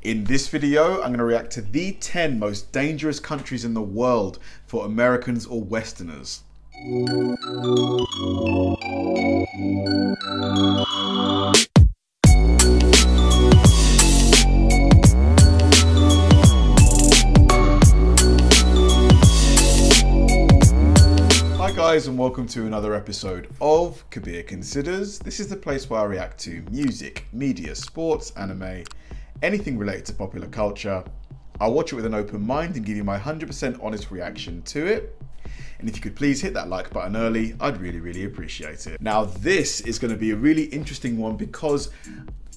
In this video, I'm going to react to the 10 most dangerous countries in the world for Americans or Westerners. Hi guys, and welcome to another episode of Kabir Considers. This is the place where I react to music, media, sports, anime, anything related to popular culture. I'll watch it with an open mind and give you my 100% honest reaction to it. And if you could please hit that like button early, I'd really appreciate it. Now this is going to be a really interesting one because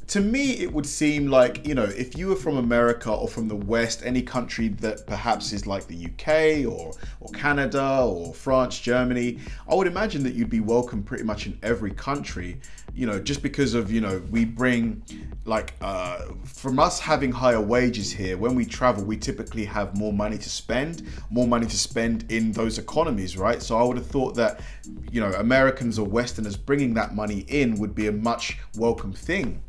to me it would seem like, you know, if you were from America or from the West, any country that perhaps is like the UK or Canada or France, Germany, I would imagine that you'd be welcome pretty much in every country, you know, just because of, you know, we bring like from us having higher wages here, when we travel we typically have more money to spend in those economies, right? So I would have thought that, you know, Americans or Westerners bringing that money in would be a much welcome thing.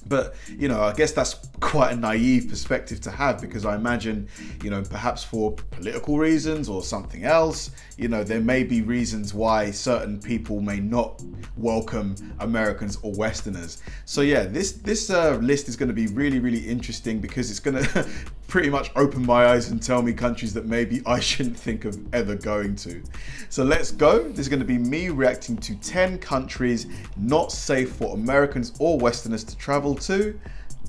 But, you know, I guess that's quite a naive perspective to have, because I imagine, you know, perhaps for political reasons or something else, you know, there may be reasons why certain people may not welcome Americans or Westerners. So yeah, this list is going to be really interesting, because it's going to pretty much open my eyes and tell me countries that maybe I shouldn't think of ever going to. So let's go. This is going to be me reacting to 10 countries not safe for Americans or Westerners to travel to.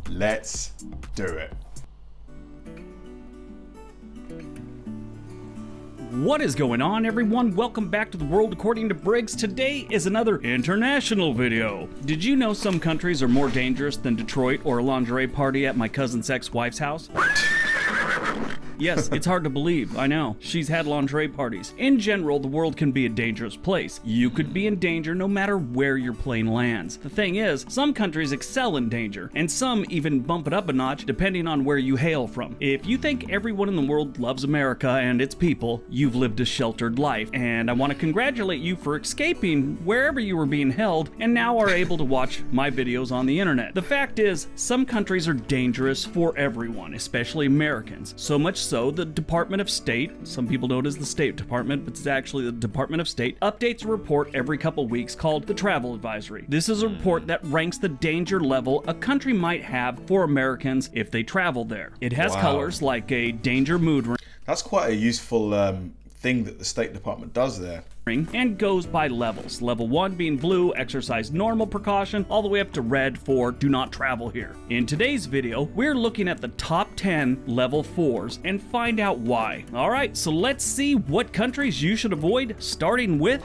Let's do it. What is going on, everyone? Welcome back to the world according to Briggs. Today is another international video. Did you know some countries are more dangerous than Detroit or a lingerie party at my cousin's ex-wife's house? Yes, it's hard to believe, I know. She's had lingerie parties. In general, the world can be a dangerous place. You could be in danger no matter where your plane lands. The thing is, some countries excel in danger, and some even bump it up a notch depending on where you hail from. If you think everyone in the world loves America and its people, you've lived a sheltered life, and I want to congratulate you for escaping wherever you were being held and now are able to watch my videos on the internet. The fact is, some countries are dangerous for everyone, especially Americans. So much so, the Department of State, some people know it as the State Department, but it's actually the Department of State, updates a report every couple weeks called the Travel Advisory. This is a report that ranks the danger level a country might have for Americans if they travel there. It has colors like a danger mood ring. That's quite a useful thing that the State Department does there. And goes by levels. Level 1 being blue, exercise normal precaution, all the way up to red for do not travel here. In today's video, we're looking at the top 10 level 4s and find out why. Alright, so let's see what countries you should avoid, starting with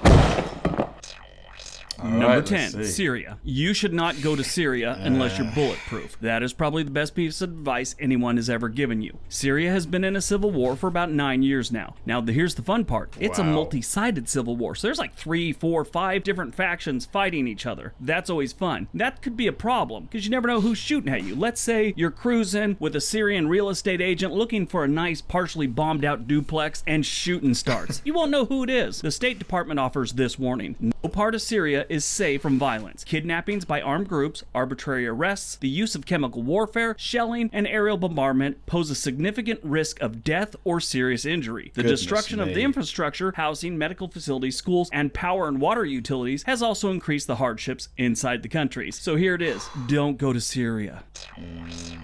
Number 10, Syria. You should not go to Syria unless you're bulletproof. That is probably the best piece of advice anyone has ever given you. Syria has been in a civil war for about 9 years now. Now, here's the fun part. It's a multi-sided civil war, so there's like 3, 4, 5 different factions fighting each other. That's always fun. That could be a problem, because you never know who's shooting at you. Let's say you're cruising with a Syrian real estate agent looking for a nice, partially bombed out duplex, and shooting starts. You won't know who it is. The State Department offers this warning. No part of Syria is safe from violence. Kidnappings by armed groups, arbitrary arrests, the use of chemical warfare, shelling, and aerial bombardment pose a significant risk of death or serious injury. The destruction of the infrastructure, housing, medical facilities, schools, and power and water utilities has also increased the hardships inside the countries. So here it is. Don't go to Syria.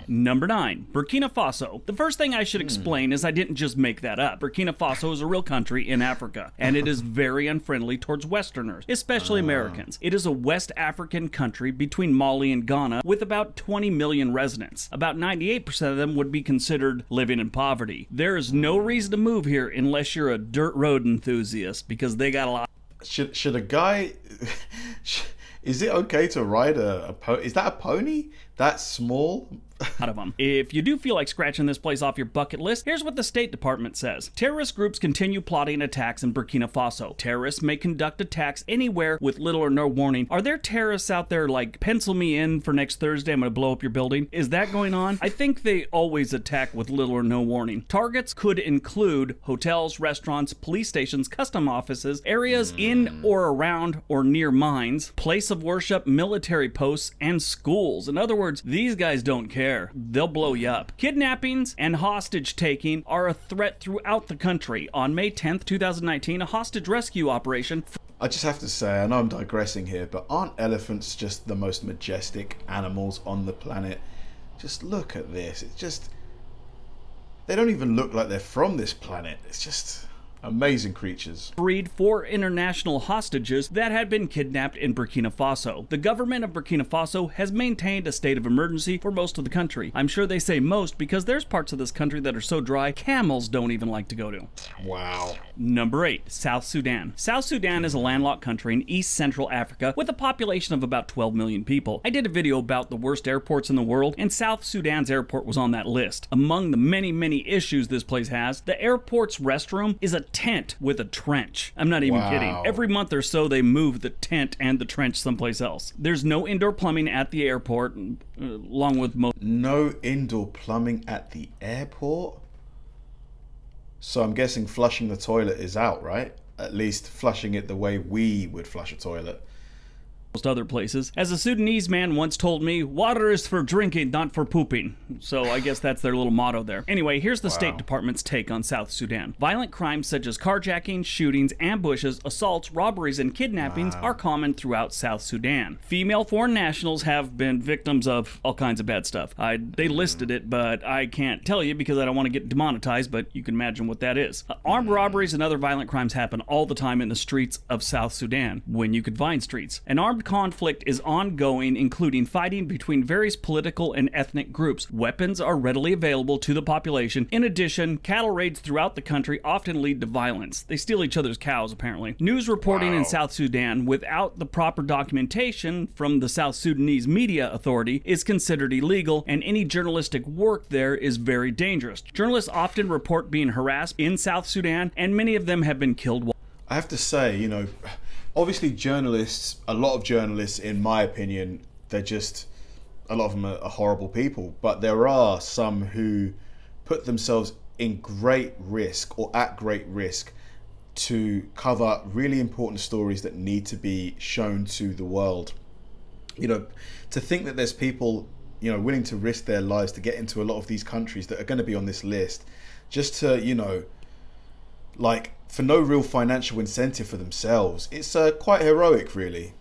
Number 9, Burkina Faso. The first thing I should explain is I didn't just make that up. Burkina Faso is a real country in Africa, and it is very unfriendly towards Westerners, especially Americans. It is a West African country between Mali and Ghana with about 20 million residents. About 98% of them would be considered living in poverty. There is no reason to move here unless you're a dirt road enthusiast, because they got a lot. Should a guy... Is it okay to ride a pony? Is that a pony? That small? out of them. If you do feel like scratching this place off your bucket list, here's what the State Department says. Terrorist groups continue plotting attacks in Burkina Faso. Terrorists may conduct attacks anywhere with little or no warning. Are there terrorists out there like, pencil me in for next Thursday, I'm gonna blow up your building? Is that going on? I think they always attack with little or no warning. Targets could include hotels, restaurants, police stations, custom offices, areas in or around or near mines, place of worship, military posts, and schools. In other words, words, these guys don't care. They'll blow you up. Kidnappings and hostage taking are a threat throughout the country. On May 10th, 2019, a hostage rescue operation. I just have to say, I know I'm digressing here, but aren't elephants just the most majestic animals on the planet? Just look at this. It's just... they don't even look like they're from this planet. It's just... amazing creatures. Freed 4 international hostages that had been kidnapped in Burkina Faso. The government of Burkina Faso has maintained a state of emergency for most of the country. I'm sure they say most because there's parts of this country that are so dry, camels don't even like to go to. Wow. Number 8, South Sudan. South Sudan is a landlocked country in East Central Africa with a population of about 12 million people. I did a video about the worst airports in the world, and South Sudan's airport was on that list. Among the many issues this place has, the airport's restroom is a tent with a trench. I'm not even kidding. Every month or so they move the tent and the trench someplace else. There's no indoor plumbing at the airport, along with most... No indoor plumbing at the airport? So I'm guessing flushing the toilet is out, right? At least flushing it the way we would flush a toilet. Most other places. As a Sudanese man once told me, water is for drinking, not for pooping. So I guess that's their little motto there. Anyway, here's the State Department's take on South Sudan. Violent crimes such as carjackings, shootings, ambushes, assaults, robberies, and kidnappings are common throughout South Sudan. Female foreign nationals have been victims of all kinds of bad stuff. They listed it, but I can't tell you because I don't want to get demonetized, but you can imagine what that is. Armed robberies and other violent crimes happen all the time in the streets of South Sudan, when you could find streets. An armed conflict is ongoing, including fighting between various political and ethnic groups. Weapons are readily available to the population. In addition, cattle raids throughout the country often lead to violence. They steal each other's cows, apparently. News reporting in South Sudan without the proper documentation from the South Sudanese Media Authority is considered illegal, and any journalistic work there is very dangerous. Journalists often report being harassed in South Sudan, and many of them have been killed. I have to say, you know, obviously journalists, a lot of journalists, in my opinion, they're just, a lot of them are horrible people, but there are some who put themselves in great risk or at great risk to cover really important stories that need to be shown to the world. You know, to think that there's people, you know, willing to risk their lives to get into a lot of these countries that are going to be on this list, just to, you know, like, for no real financial incentive for themselves. It's quite heroic, really.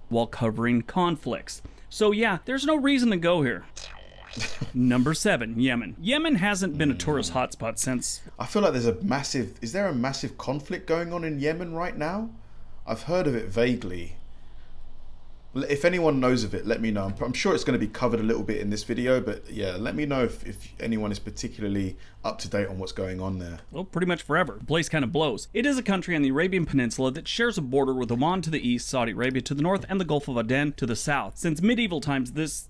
While covering conflicts. So yeah, there's no reason to go here. Number 7, Yemen. Yemen hasn't been a tourist hotspot since... I feel like there's a massive... Is there a massive conflict going on in Yemen right now? I've heard of it vaguely. If anyone knows of it, let me know. I'm sure it's going to be covered a little bit in this video, but yeah, let me know if anyone is particularly up to date on what's going on there. Well, pretty much forever. The place kind of blows. It is a country on the Arabian Peninsula that shares a border with Oman to the east, Saudi Arabia to the north, and the Gulf of Aden to the south. Since medieval times, this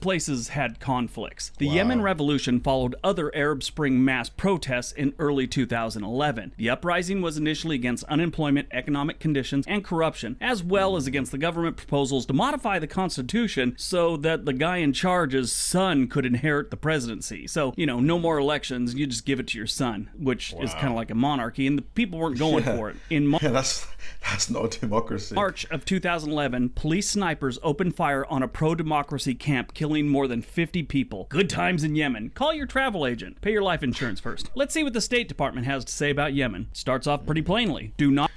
place has had conflicts. The Yemen Revolution followed other Arab Spring mass protests in early 2011. The uprising was initially against unemployment, economic conditions, and corruption, as well as against the government proposals to modify the constitution so that the guy in charge's son could inherit the presidency. So, you know, no more elections, you just give it to your son, which is kind of like a monarchy, and the people weren't going for it. That's not a democracy. March of 2011, police snipers opened fire on a pro-democracy camp, killing more than 50 people. Good times in Yemen. Call your travel agent. Pay your life insurance first. Let's see what the State Department has to say about Yemen. Starts off pretty plainly. Do not...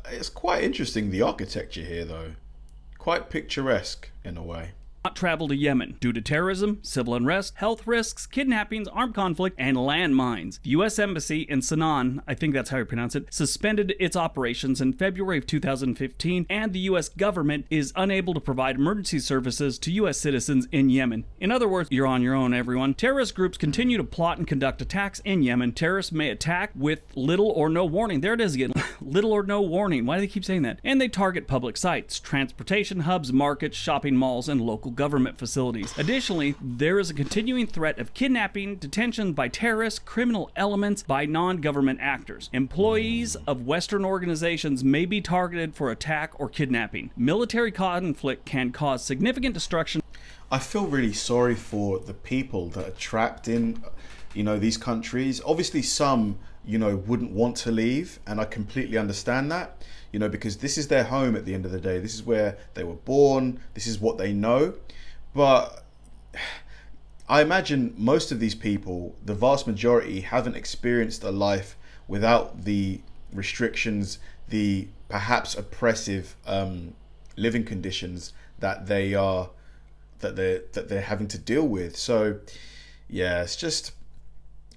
It's quite interesting, the architecture here, though. Quite picturesque, in a way. Not travel to Yemen due to terrorism, civil unrest, health risks, kidnappings, armed conflict, and landmines. The U.S. Embassy in Sanaa, I think that's how you pronounce it, suspended its operations in February of 2015, and the U.S. government is unable to provide emergency services to U.S. citizens in Yemen. In other words, you're on your own, everyone. Terrorist groups continue to plot and conduct attacks in Yemen. Terrorists may attack with little or no warning. There it is again. Little or no warning. Why do they keep saying that? And they target public sites, transportation hubs, markets, shopping malls, and local government facilities. Additionally, there is a continuing threat of kidnapping, detention by terrorists, criminal elements, by non-government actors. Employees of Western organizations may be targeted for attack or kidnapping. Military conflict can cause significant destruction. I feel really sorry for the people that are trapped in, you know, these countries. Obviously some, you know, wouldn't want to leave, and I completely understand that, you know, because this is their home at the end of the day. This is where they were born, this is what they know. But I imagine most of these people, the vast majority, haven't experienced a life without the restrictions, the perhaps oppressive living conditions that they're having to deal with. So yeah, it's just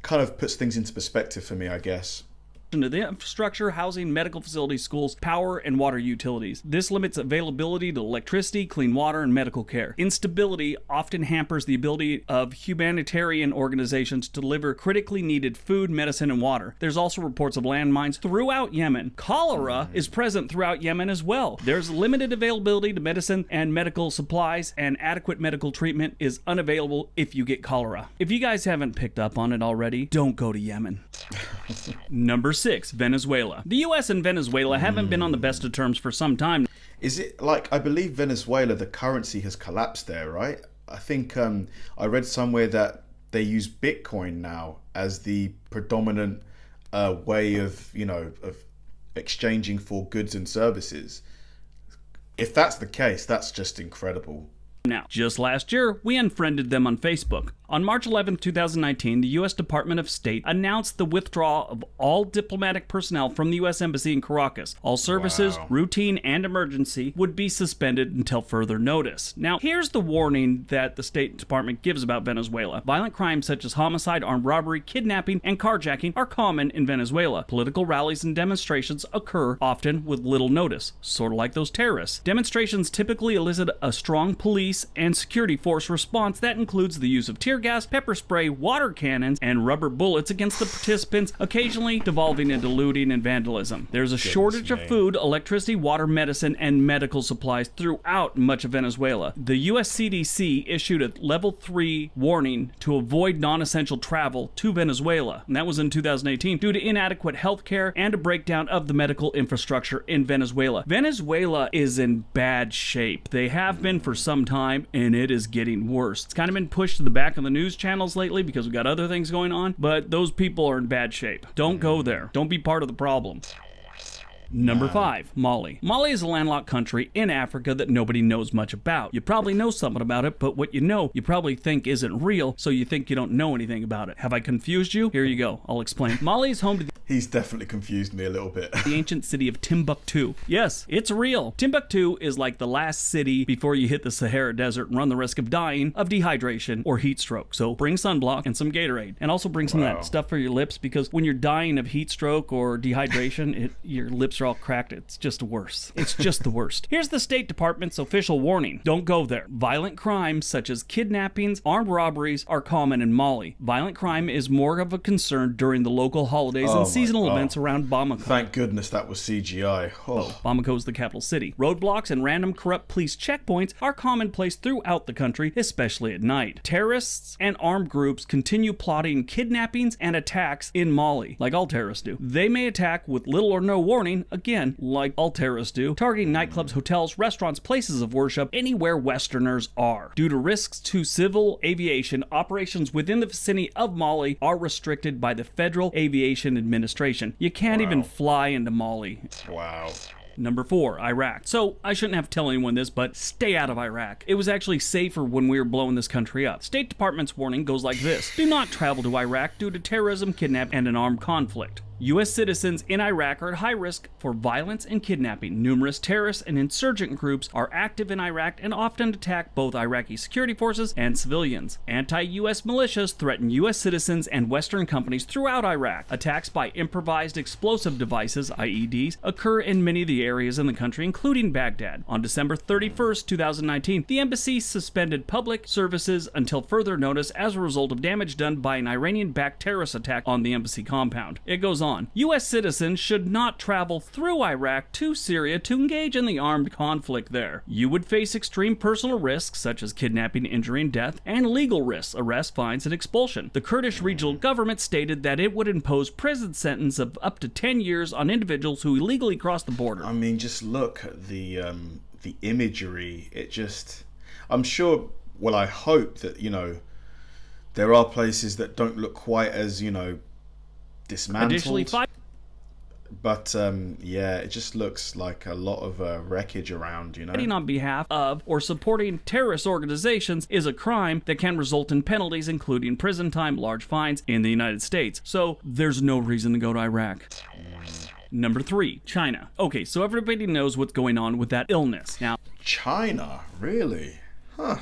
kind of puts things into perspective for me, I guess. To the infrastructure, housing, medical facilities, schools, power, and water utilities. This limits availability to electricity, clean water, and medical care. Instability often hampers the ability of humanitarian organizations to deliver critically needed food, medicine, and water. There's also reports of landmines throughout Yemen. Cholera is present throughout Yemen as well. There's limited availability to medicine and medical supplies, and adequate medical treatment is unavailable if you get cholera. If you guys haven't picked up on it already, don't go to Yemen. Number 6, Venezuela. The US and Venezuela haven't been on the best of terms for some time. Is it like, I believe Venezuela, the currency has collapsed there, right? I think I read somewhere that they use Bitcoin now as the predominant way of, of exchanging for goods and services. If that's the case, that's just incredible. Now, just last year, we unfriended them on Facebook. On March 11, 2019, the U.S. Department of State announced the withdrawal of all diplomatic personnel from the U.S. Embassy in Caracas. All services, routine and emergency, would be suspended until further notice. Now, here's the warning that the State Department gives about Venezuela. Violent crimes such as homicide, armed robbery, kidnapping, and carjacking are common in Venezuela. Political rallies and demonstrations occur often with little notice, sort of like those terrorists. Demonstrations typically elicit a strong police and security force response that includes the use of tear gas, pepper spray, water cannons, and rubber bullets against the participants, occasionally devolving into looting and vandalism. There's a shortage of food, electricity, water, medicine, and medical supplies throughout much of Venezuela. The US CDC issued a level 3 warning to avoid non-essential travel to Venezuela, and that was in 2018, due to inadequate health care and a breakdown of the medical infrastructure in Venezuela. Venezuela is in bad shape. They have been for some time, and it is getting worse. It's kind of been pushed to the back of the news channels lately because we've got other things going on, but those people are in bad shape. Don't go there. Don't be part of the problem. Number 5, Mali. Mali is a landlocked country in Africa that nobody knows much about. You probably know something about it, but what you know, you probably think isn't real, so you think you don't know anything about it. Have I confused you? Here you go. I'll explain. Mali is home to He's definitely confused me a little bit. the ancient city of Timbuktu. Yes, it's real. Timbuktu is like the last city before you hit the Sahara Desert and run the risk of dying of dehydration or heat stroke. So bring sunblock and some Gatorade. And also bring some of that stuff for your lips, because when you're dying of heat stroke or dehydration, your lips are all cracked. It's just worse. It's just the worst. Here's the State Department's official warning. Don't go there. Violent crimes such as kidnappings, armed robberies are common in Mali. Violent crime is more of a concern during the local holidays and seasonal events around Bamako. Thank goodness that was CGI. Bamako is the capital city. Roadblocks and random corrupt police checkpoints are commonplace throughout the country, especially at night. Terrorists and armed groups continue plotting kidnappings and attacks in Mali, like all terrorists do. They may attack with little or no warning, again, like all terrorists do, targeting nightclubs, hotels, restaurants, places of worship, anywhere Westerners are. Due to risks to civil aviation, operations within the vicinity of Mali are restricted by the Federal Aviation Administration. You can't even fly into Mali. Wow. Number 4, Iraq. So, I shouldn't have to tell anyone this, but stay out of Iraq. It was actually safer when we were blowing this country up. State Department's warning goes like this. Do not travel to Iraq due to terrorism, kidnapping, and an armed conflict. U.S. citizens in Iraq are at high risk for violence and kidnapping. Numerous terrorist and insurgent groups are active in Iraq and often attack both Iraqi security forces and civilians. Anti-U.S. militias threaten U.S. citizens and Western companies throughout Iraq. Attacks by improvised explosive devices, IEDs, occur in many of the areas in the country, including Baghdad. On December 31st, 2019, the embassy suspended public services until further notice as a result of damage done by an Iranian-backed terrorist attack on the embassy compound. It goes on. U.S. citizens should not travel through Iraq to Syria to engage in the armed conflict there. You would face extreme personal risks such as kidnapping, injury, and death, and legal risks, arrest, fines, and expulsion. The Kurdish regional government stated that it would impose prison sentence of up to 10 years on individuals who illegally cross the border. I mean, just look at the imagery. It just, I'm sure, well, I hope that, there are places that don't look quite as, dismantled. Additionally, But yeah, it just looks like a lot of wreckage around, you know. Fighting on behalf of or supporting terrorist organizations is a crime that can result in penalties, including prison time, large fines in the United States. So there's no reason to go to Iraq. Number 3, China. Okay, so everybody knows what's going on with that illness. Now, China? Really? Huh.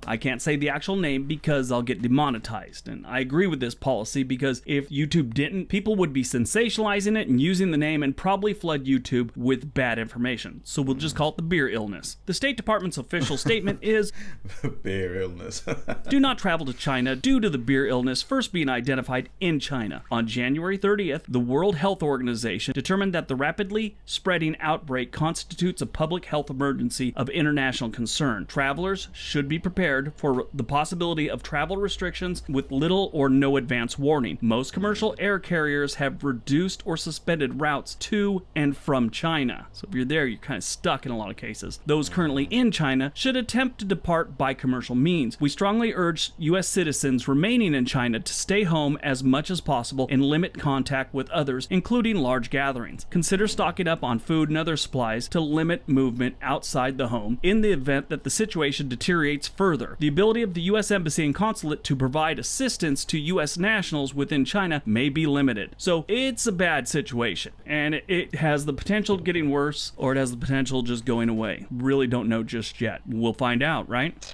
I can't say the actual name because I'll get demonetized, and I agree with this policy because if YouTube didn't, people would be sensationalizing it and using the name and probably flood YouTube with bad information. So we'll just call it the beer illness. The State Department's official statement is beer illness. Do not travel to China due to the beer illness first being identified in China. On January 30th, the World Health Organization determined that the rapidly spreading outbreak constitutes a public health emergency of international concern. Travelers should be prepared for the possibility of travel restrictions with little or no advance warning. Most commercial air carriers have reduced or suspended routes to and from China. So if you're there, you're kind of stuck in a lot of cases. Those currently in China should attempt to depart by commercial means. We strongly urge U.S. citizens remaining in China to stay home as much as possible and limit contact with others, including large gatherings. Consider stocking up on food and other supplies to limit movement outside the home in the event that the situation deteriorates further. The ability of the U.S. Embassy and Consulate to provide assistance to U.S. nationals within China may be limited. So it's a bad situation, and it has the potential of getting worse, or it has the potential of just going away. Really don't know just yet. We'll find out, right?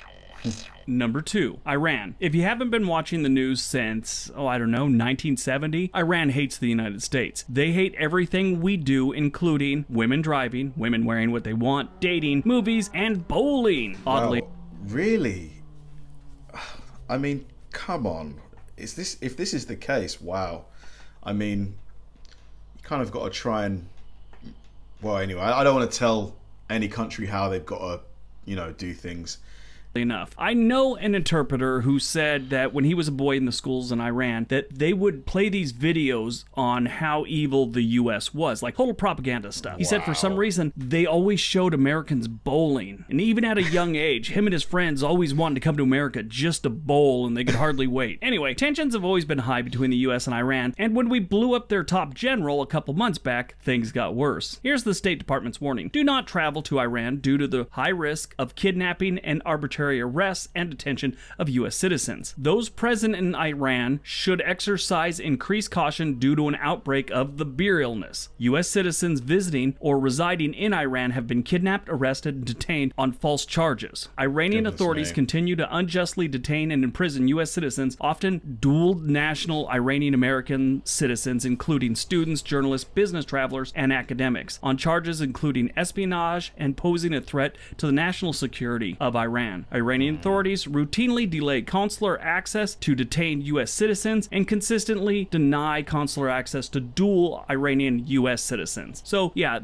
Number 2, Iran. If you haven't been watching the news since, I don't know, 1970, Iran hates the United States. They hate everything we do, including women driving, women wearing what they want, dating, movies, and bowling. Oddly. Wow. Really? I mean, come on. If this is the case, wow. I mean, you kind of got to try and... Well, anyway, I don't want to tell any country how they've got to, you know, do things. Enough. I know an interpreter who said that when he was a boy in the schools in Iran that they would play these videos on how evil the US was, like total propaganda stuff. He said for some reason they always showed Americans bowling, and even at a young age him and his friends always wanted to come to America just to bowl, and they could hardly wait. Anyway, tensions have always been high between the US and Iran, and when we blew up their top general a couple months back, things got worse. Here's the State Department's warning. Do not travel to Iran due to the high risk of kidnapping and arbitrary arrests and detention of U.S. citizens. Those present in Iran should exercise increased caution due to an outbreak of the beer illness. U.S. citizens visiting or residing in Iran have been kidnapped, arrested, and detained on false charges. Iranian authorities continue to unjustly detain and imprison U.S. citizens, often dual national Iranian-American citizens, including students, journalists, business travelers, and academics, on charges including espionage and posing a threat to the national security of Iran. Iranian authorities routinely delay consular access to detained U.S. citizens and consistently deny consular access to dual Iranian U.S. citizens. So yeah,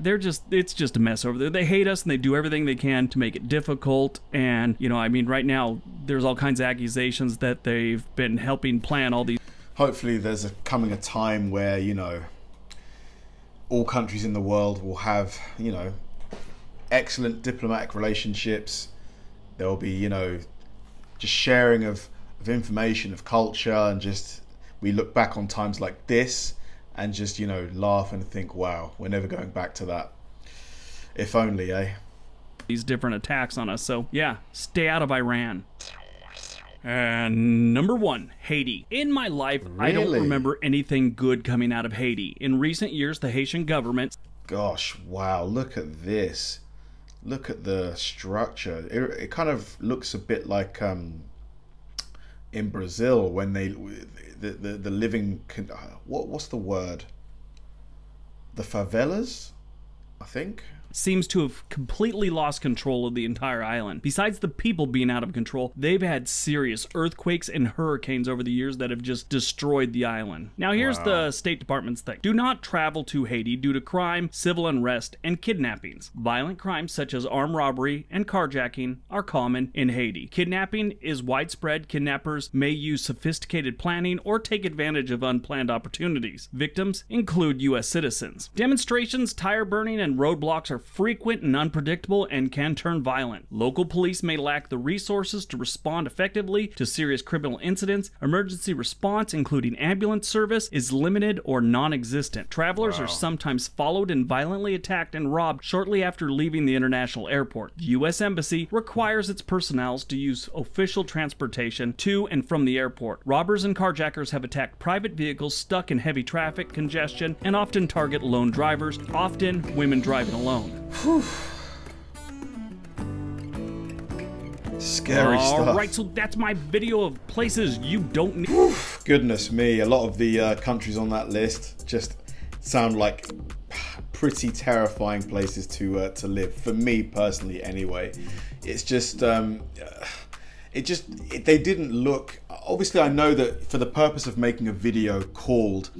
it's just a mess over there. They hate us and they do everything they can to make it difficult. And, you know, I mean, right now there's all kinds of accusations that they've been helping plan all these. Hopefully there's coming a time where, you know, all countries in the world will have, you know, excellent diplomatic relationships. There will be, you know, just sharing of information, of culture, and just we look back on times like this and just, you know, laugh and think, wow, we're never going back to that. If only, eh? These different attacks on us. So yeah, stay out of Iran. And number 1, Haiti. In my life, Really? I don't remember anything good coming out of Haiti. In recent years, the Haitian government... Gosh, wow, look at this. Look at the structure. It kind of looks a bit like in Brazil when the living... What's the word? The favelas, I think? seems to have completely lost control of the entire island. Besides the people being out of control, they've had serious earthquakes and hurricanes over the years that have just destroyed the island. Now here's the State Department's thing. Do not travel to Haiti due to crime, civil unrest, and kidnappings. Violent crimes such as armed robbery and carjacking are common in Haiti. Kidnapping is widespread. Kidnappers may use sophisticated planning or take advantage of unplanned opportunities. Victims include U.S. citizens. Demonstrations, tire burning, and roadblocks are frequent and unpredictable and can turn violent. Local police may lack the resources to respond effectively to serious criminal incidents. Emergency response, including ambulance service, is limited or non-existent. Travelers are sometimes followed and violently attacked and robbed shortly after leaving the international airport. The U.S. Embassy requires its personnel to use official transportation to and from the airport. Robbers and carjackers have attacked private vehicles stuck in heavy traffic congestion and often target lone drivers, often women driving alone. Scary stuff. Alright, so that's my video of places you don't need. Goodness me, a lot of the countries on that list just sound like pretty terrifying places to live, for me personally anyway. It's just they didn't look, obviously I know that for the purpose of making a video called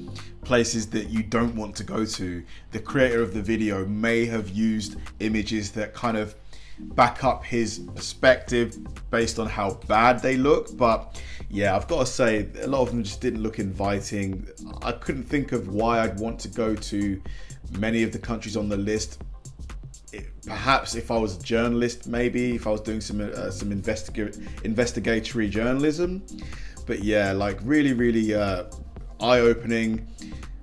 places that you don't want to go to, the creator of the video may have used images that kind of back up his perspective based on how bad they look. But yeah, I've got to say a lot of them just didn't look inviting. I couldn't think of why I'd want to go to many of the countries on the list. Perhaps if I was a journalist, maybe if I was doing some investigatory journalism. But yeah, like really eye-opening,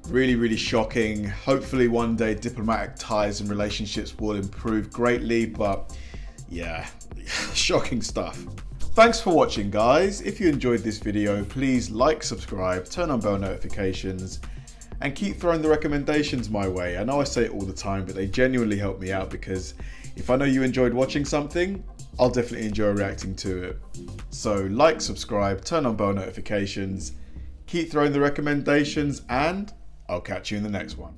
really shocking. Hopefully one day diplomatic ties and relationships will improve greatly, but yeah, shocking stuff. Thanks for watching, guys. If you enjoyed this video, please like, subscribe, turn on bell notifications, and keep throwing the recommendations my way. I know I say it all the time, but they genuinely help me out, because if I know you enjoyed watching something, I'll definitely enjoy reacting to it. So like, subscribe, turn on bell notifications, keep throwing the recommendations, and I'll catch you in the next one.